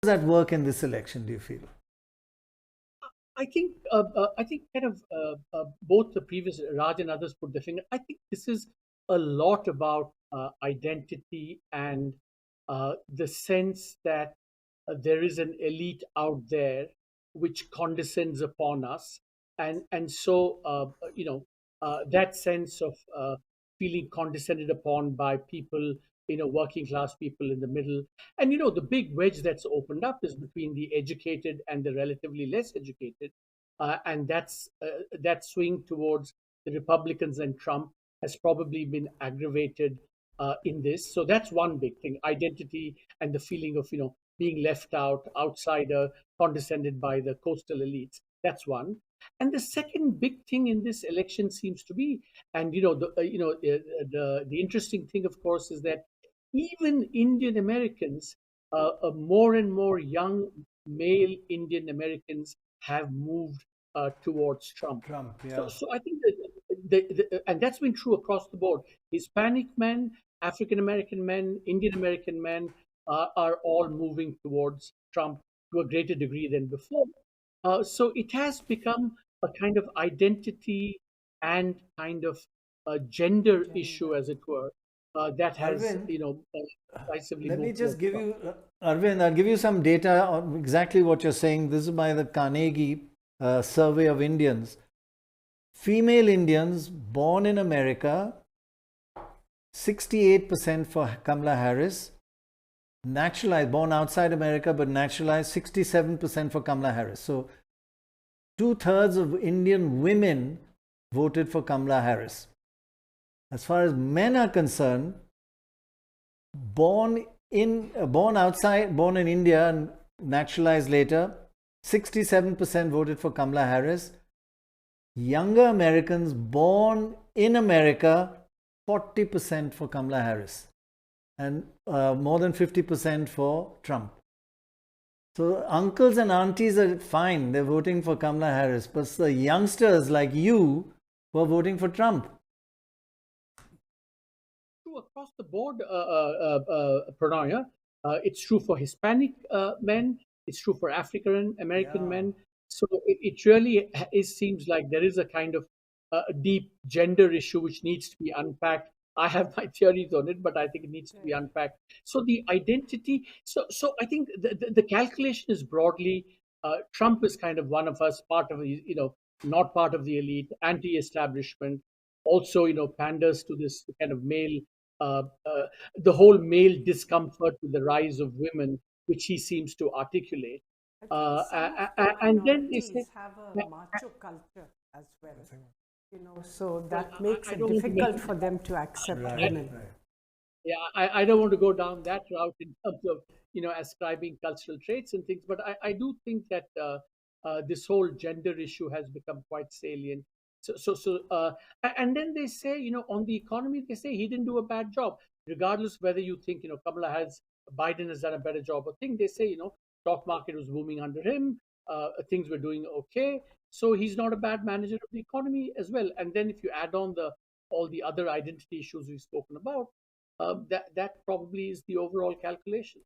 that work in this election, do you feel? I think kind of both the previous Raj and others put the finger. I think this is a lot about identity and the sense that there is an elite out there which condescends upon us, and so that sense of feeling condescended upon by people, working class people in the middle. And the big wedge that's opened up is between the educated and the relatively less educated, and that swing towards the Republicans and Trump has probably been aggravated in this. So that's one big thing: identity and the feeling of being left out, outsider, condescended by the coastal elites. That's one. And the second big thing in this election seems to be, and the interesting thing, of course, is that even Indian Americans, more and more young male Indian Americans have moved towards Trump. Trump, So, yeah. so I think that and that's been true across the board. Hispanic men, African American men, Indian American men are all moving towards Trump to a greater degree than before. So it has become a kind of identity and kind of a gender issue, Gender. as it were, that has Arvind, decisively let me moved just towards give Trump. you, Arvind, I'll give you some data on exactly what you're saying. This is by the Carnegie Survey of Indians. Female Indians born in America, 68% for Kamala Harris. Naturalized, born outside America but naturalized, 67% for Kamala Harris. So two-thirds of Indian women voted for Kamala Harris. As far as men are concerned, born outside, born in India and naturalized later, 67% voted for Kamala Harris. Younger Americans born in America, 40% for Kamala Harris, and more than 50% for Trump. So uncles and aunties are fine, they're voting for Kamala Harris, but the youngsters like you were voting for Trump. True across the board, Prannoy. It's true for Hispanic men. It's true for African American Yeah. men. So it really seems like there is a kind of deep gender issue which needs to be unpacked. I have my theories on it, but I think it needs to be Right. unpacked. So the identity. So I think the calculation is broadly Trump is kind of one of us, part of the not part of the elite, anti-establishment. Also, panders to this kind of male uh, uh, the whole male discomfort with the rise of women, which he seems to articulate. I think some of the And then they say, minorities have a macho culture as well, so well, that makes I it don't want to difficult mention, for them to accept Right, women. right. yeah, I don't want to go down that route in terms of ascribing cultural traits and things, but I do think that this whole gender issue has become quite salient. And then they say, on the economy, they say he didn't do a bad job, regardless whether you think Biden has done a better job or thing. They say stock market was booming under him, things were doing okay, so he's not a bad manager of the economy as well. And then if you add on the all the other identity issues we've spoken about, that probably is the overall calculation.